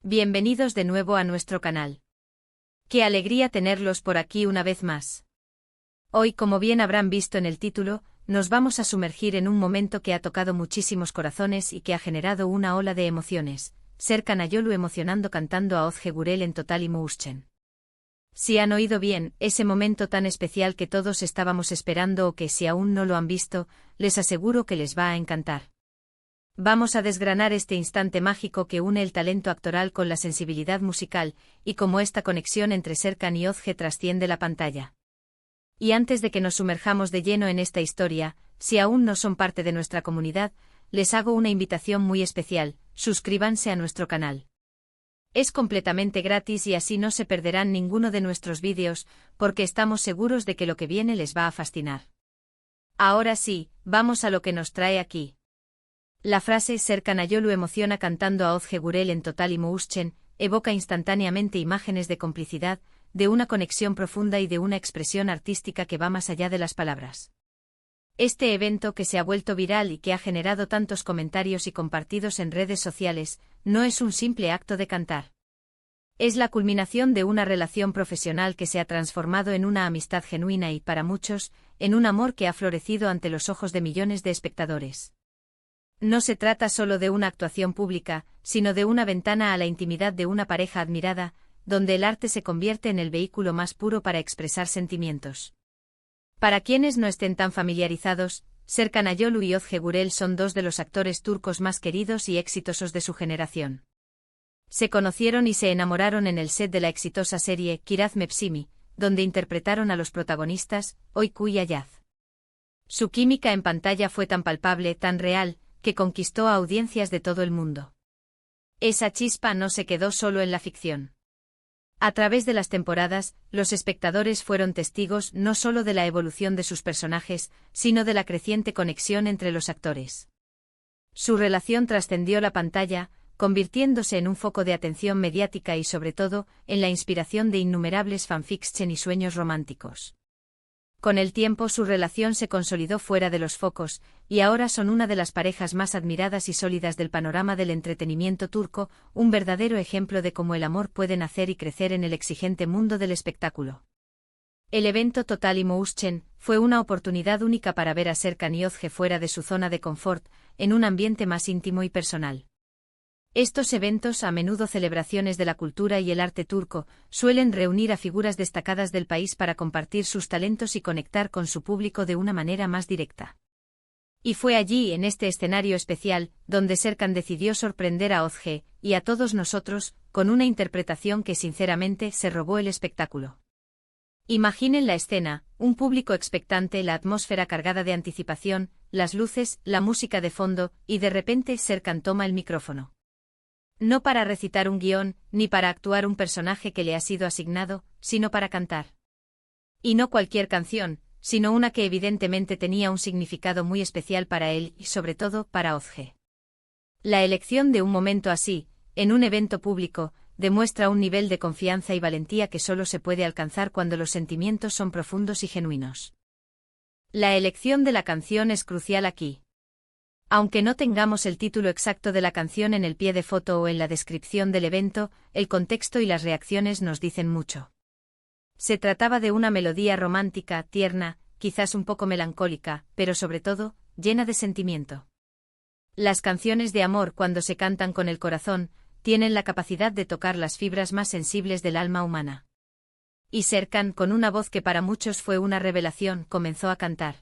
Bienvenidos de nuevo a nuestro canal. Qué alegría tenerlos por aquí una vez más. Hoy, como bien habrán visto en el título, nos vamos a sumergir en un momento que ha tocado muchísimos corazones y que ha generado una ola de emociones. Serkan Ayolu emocionando cantando a Özge Gürel en Total Emotion. Si han oído bien, ese momento tan especial que todos estábamos esperando o que si aún no lo han visto, les aseguro que les va a encantar. Vamos a desgranar este instante mágico que une el talento actoral con la sensibilidad musical, y cómo esta conexión entre Serkan y Özge trasciende la pantalla. Y antes de que nos sumerjamos de lleno en esta historia, si aún no son parte de nuestra comunidad, les hago una invitación muy especial: suscríbanse a nuestro canal. Es completamente gratis y así no se perderán ninguno de nuestros vídeos, porque estamos seguros de que lo que viene les va a fascinar. Ahora sí, vamos a lo que nos trae aquí. La frase Serkan Ayolu emociona cantando a Özge Gürel en Total Emotion evoca instantáneamente imágenes de complicidad, de una conexión profunda y de una expresión artística que va más allá de las palabras. Este evento que se ha vuelto viral y que ha generado tantos comentarios y compartidos en redes sociales, no es un simple acto de cantar. Es la culminación de una relación profesional que se ha transformado en una amistad genuina y, para muchos, en un amor que ha florecido ante los ojos de millones de espectadores. No se trata solo de una actuación pública, sino de una ventana a la intimidad de una pareja admirada, donde el arte se convierte en el vehículo más puro para expresar sentimientos. Para quienes no estén tan familiarizados, Serkan Ayolu y Özge Gürel son dos de los actores turcos más queridos y exitosos de su generación. Se conocieron y se enamoraron en el set de la exitosa serie Kiraz Mevsimi, donde interpretaron a los protagonistas, Oyku y Ayaz. Su química en pantalla fue tan palpable, tan real, que conquistó a audiencias de todo el mundo. Esa chispa no se quedó solo en la ficción. A través de las temporadas, los espectadores fueron testigos no solo de la evolución de sus personajes, sino de la creciente conexión entre los actores. Su relación trascendió la pantalla, convirtiéndose en un foco de atención mediática y sobre todo, en la inspiración de innumerables fanfiction y sueños románticos. Con el tiempo su relación se consolidó fuera de los focos, y ahora son una de las parejas más admiradas y sólidas del panorama del entretenimiento turco, un verdadero ejemplo de cómo el amor puede nacer y crecer en el exigente mundo del espectáculo. El evento Total Emotion fue una oportunidad única para ver a Serkan y Özge fuera de su zona de confort, en un ambiente más íntimo y personal. Estos eventos, a menudo celebraciones de la cultura y el arte turco, suelen reunir a figuras destacadas del país para compartir sus talentos y conectar con su público de una manera más directa. Y fue allí, en este escenario especial, donde Serkan decidió sorprender a Özge, y a todos nosotros, con una interpretación que sinceramente se robó el espectáculo. Imaginen la escena, un público expectante, la atmósfera cargada de anticipación, las luces, la música de fondo, y de repente Serkan toma el micrófono. No para recitar un guión, ni para actuar un personaje que le ha sido asignado, sino para cantar. Y no cualquier canción, sino una que evidentemente tenía un significado muy especial para él y sobre todo para Özge. La elección de un momento así, en un evento público, demuestra un nivel de confianza y valentía que solo se puede alcanzar cuando los sentimientos son profundos y genuinos. La elección de la canción es crucial aquí. Aunque no tengamos el título exacto de la canción en el pie de foto o en la descripción del evento, el contexto y las reacciones nos dicen mucho. Se trataba de una melodía romántica, tierna, quizás un poco melancólica, pero sobre todo, llena de sentimiento. Las canciones de amor, cuando se cantan con el corazón, tienen la capacidad de tocar las fibras más sensibles del alma humana. Y Serkan, con una voz que para muchos fue una revelación, comenzó a cantar.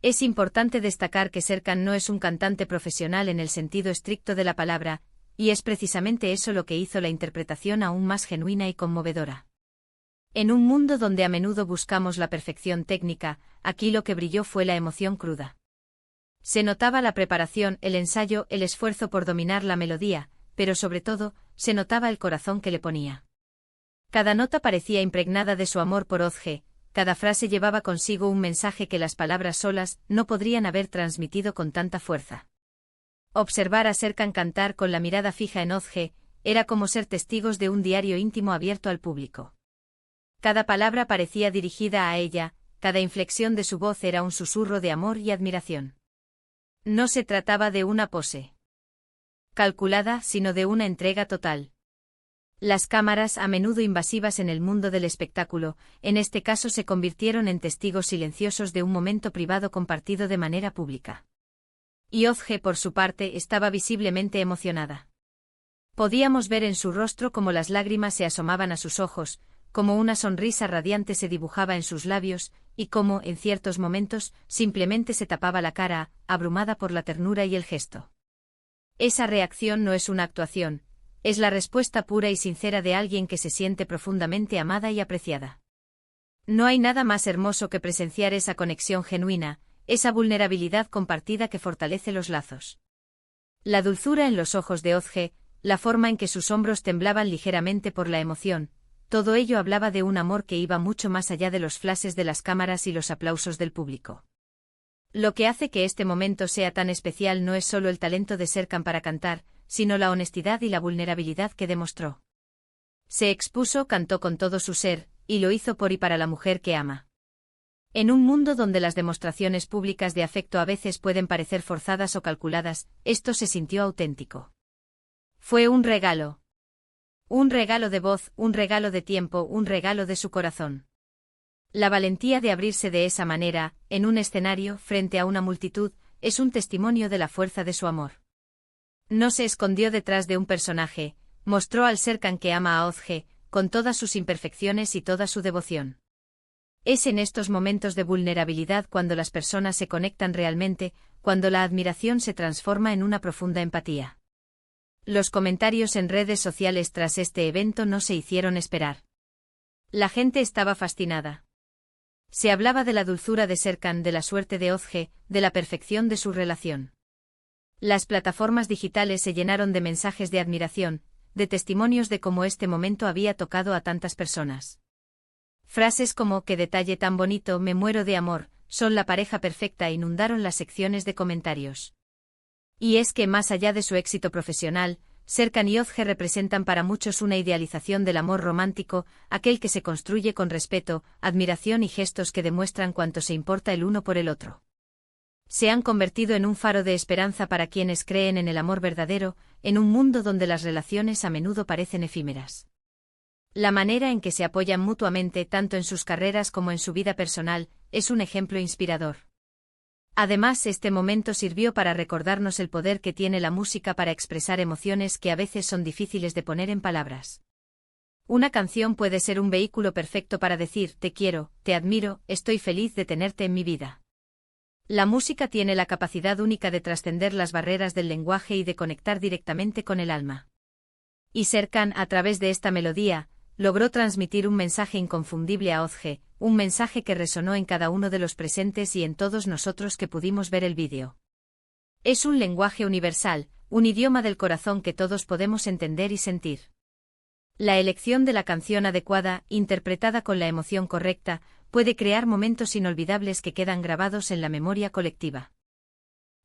Es importante destacar que Serkan no es un cantante profesional en el sentido estricto de la palabra, y es precisamente eso lo que hizo la interpretación aún más genuina y conmovedora. En un mundo donde a menudo buscamos la perfección técnica, aquí lo que brilló fue la emoción cruda. Se notaba la preparación, el ensayo, el esfuerzo por dominar la melodía, pero sobre todo, se notaba el corazón que le ponía. Cada nota parecía impregnada de su amor por Özge. Cada frase llevaba consigo un mensaje que las palabras solas no podrían haber transmitido con tanta fuerza. Observar a Serkan cantar con la mirada fija en Özge era como ser testigos de un diario íntimo abierto al público. Cada palabra parecía dirigida a ella, cada inflexión de su voz era un susurro de amor y admiración. No se trataba de una pose calculada, sino de una entrega total. Las cámaras, a menudo invasivas en el mundo del espectáculo, en este caso se convirtieron en testigos silenciosos de un momento privado compartido de manera pública. Y Ozge, por su parte, estaba visiblemente emocionada. Podíamos ver en su rostro cómo las lágrimas se asomaban a sus ojos, cómo una sonrisa radiante se dibujaba en sus labios, y cómo, en ciertos momentos, simplemente se tapaba la cara, abrumada por la ternura y el gesto. Esa reacción no es una actuación, es la respuesta pura y sincera de alguien que se siente profundamente amada y apreciada. No hay nada más hermoso que presenciar esa conexión genuina, esa vulnerabilidad compartida que fortalece los lazos. La dulzura en los ojos de Ozge, la forma en que sus hombros temblaban ligeramente por la emoción, todo ello hablaba de un amor que iba mucho más allá de los flashes de las cámaras y los aplausos del público. Lo que hace que este momento sea tan especial no es solo el talento de Serkan para cantar, sino la honestidad y la vulnerabilidad que demostró. Se expuso, cantó con todo su ser, y lo hizo por y para la mujer que ama. En un mundo donde las demostraciones públicas de afecto a veces pueden parecer forzadas o calculadas, esto se sintió auténtico. Fue un regalo. Un regalo de voz, un regalo de tiempo, un regalo de su corazón. La valentía de abrirse de esa manera, en un escenario, frente a una multitud, es un testimonio de la fuerza de su amor. No se escondió detrás de un personaje, mostró al Serkan que ama a Ozge, con todas sus imperfecciones y toda su devoción. Es en estos momentos de vulnerabilidad cuando las personas se conectan realmente, cuando la admiración se transforma en una profunda empatía. Los comentarios en redes sociales tras este evento no se hicieron esperar. La gente estaba fascinada. Se hablaba de la dulzura de Serkan, de la suerte de Ozge, de la perfección de su relación. Las plataformas digitales se llenaron de mensajes de admiración, de testimonios de cómo este momento había tocado a tantas personas. Frases como "qué detalle tan bonito, me muero de amor", son la pareja perfecta inundaron las secciones de comentarios. Y es que más allá de su éxito profesional, Serkan y Ozge representan para muchos una idealización del amor romántico, aquel que se construye con respeto, admiración y gestos que demuestran cuánto se importa el uno por el otro. Se han convertido en un faro de esperanza para quienes creen en el amor verdadero, en un mundo donde las relaciones a menudo parecen efímeras. La manera en que se apoyan mutuamente tanto en sus carreras como en su vida personal, es un ejemplo inspirador. Además, este momento sirvió para recordarnos el poder que tiene la música para expresar emociones que a veces son difíciles de poner en palabras. Una canción puede ser un vehículo perfecto para decir "te quiero, te admiro, estoy feliz de tenerte en mi vida". La música tiene la capacidad única de trascender las barreras del lenguaje y de conectar directamente con el alma. Y Serkan, a través de esta melodía, logró transmitir un mensaje inconfundible a Ozge, un mensaje que resonó en cada uno de los presentes y en todos nosotros que pudimos ver el vídeo. Es un lenguaje universal, un idioma del corazón que todos podemos entender y sentir. La elección de la canción adecuada, interpretada con la emoción correcta, puede crear momentos inolvidables que quedan grabados en la memoria colectiva.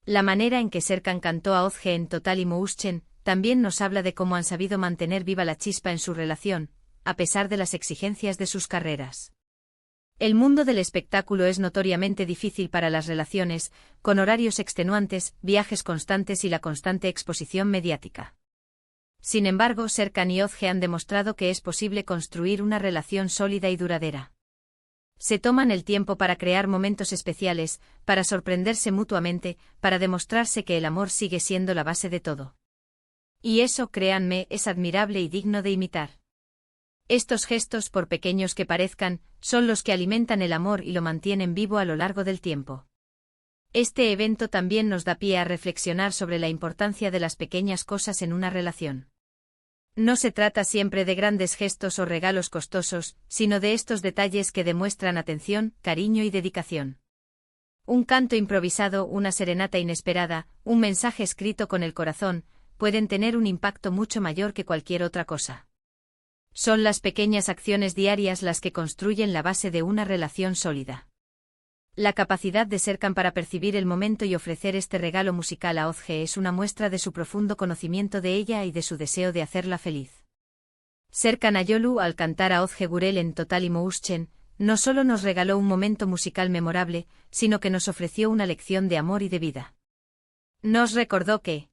La manera en que Serkan cantó a Ozge en Total Emotion también nos habla de cómo han sabido mantener viva la chispa en su relación, a pesar de las exigencias de sus carreras. El mundo del espectáculo es notoriamente difícil para las relaciones, con horarios extenuantes, viajes constantes y la constante exposición mediática. Sin embargo, Serkan y Ozge han demostrado que es posible construir una relación sólida y duradera. Se toman el tiempo para crear momentos especiales, para sorprenderse mutuamente, para demostrarse que el amor sigue siendo la base de todo. Y eso, créanme, es admirable y digno de imitar. Estos gestos, por pequeños que parezcan, son los que alimentan el amor y lo mantienen vivo a lo largo del tiempo. Este evento también nos da pie a reflexionar sobre la importancia de las pequeñas cosas en una relación. No se trata siempre de grandes gestos o regalos costosos, sino de estos detalles que demuestran atención, cariño y dedicación. Un canto improvisado, una serenata inesperada, un mensaje escrito con el corazón, pueden tener un impacto mucho mayor que cualquier otra cosa. Son las pequeñas acciones diarias las que construyen la base de una relación sólida. La capacidad de Serkan para percibir el momento y ofrecer este regalo musical a Ozge es una muestra de su profundo conocimiento de ella y de su deseo de hacerla feliz. Serkan Ayolu, al cantar a Ozge Gurel en Total Emotion, no solo nos regaló un momento musical memorable, sino que nos ofreció una lección de amor y de vida. Nos recordó que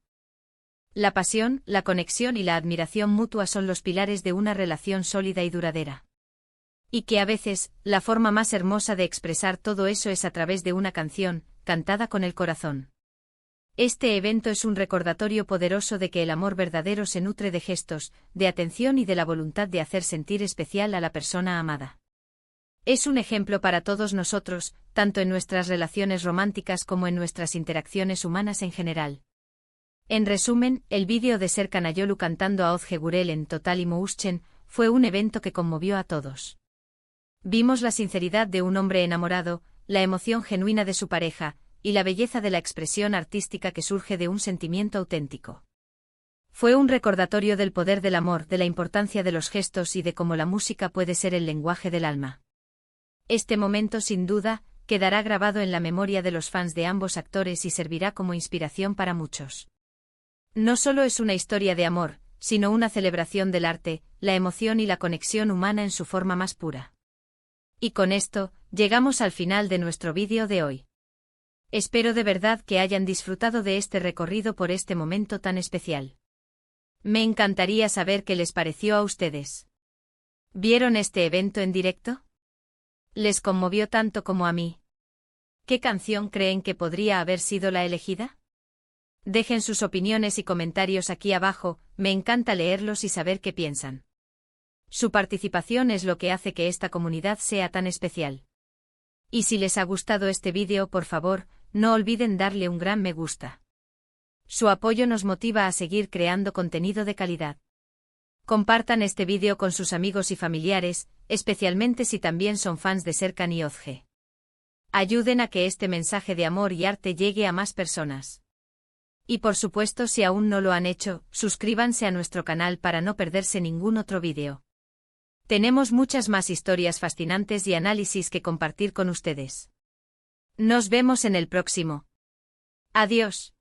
La pasión, la conexión y la admiración mutua son los pilares de una relación sólida y duradera. Y que a veces, la forma más hermosa de expresar todo eso es a través de una canción, cantada con el corazón. Este evento es un recordatorio poderoso de que el amor verdadero se nutre de gestos, de atención y de la voluntad de hacer sentir especial a la persona amada. Es un ejemplo para todos nosotros, tanto en nuestras relaciones románticas como en nuestras interacciones humanas en general. En resumen, el vídeo de Serkan Ayolu cantando a Özge Gürel en Total Emotion fue un evento que conmovió a todos. Vimos la sinceridad de un hombre enamorado, la emoción genuina de su pareja, y la belleza de la expresión artística que surge de un sentimiento auténtico. Fue un recordatorio del poder del amor, de la importancia de los gestos y de cómo la música puede ser el lenguaje del alma. Este momento, sin duda, quedará grabado en la memoria de los fans de ambos actores y servirá como inspiración para muchos. No solo es una historia de amor, sino una celebración del arte, la emoción y la conexión humana en su forma más pura. Y con esto, llegamos al final de nuestro vídeo de hoy. Espero de verdad que hayan disfrutado de este recorrido por este momento tan especial. Me encantaría saber qué les pareció a ustedes. ¿Vieron este evento en directo? ¿Les conmovió tanto como a mí? ¿Qué canción creen que podría haber sido la elegida? Dejen sus opiniones y comentarios aquí abajo, me encanta leerlos y saber qué piensan. Su participación es lo que hace que esta comunidad sea tan especial. Y si les ha gustado este vídeo, por favor, no olviden darle un gran me gusta. Su apoyo nos motiva a seguir creando contenido de calidad. Compartan este vídeo con sus amigos y familiares, especialmente si también son fans de Serkan y Özge. Ayuden a que este mensaje de amor y arte llegue a más personas. Y por supuesto, si aún no lo han hecho, suscríbanse a nuestro canal para no perderse ningún otro vídeo. Tenemos muchas más historias fascinantes y análisis que compartir con ustedes. Nos vemos en el próximo. Adiós.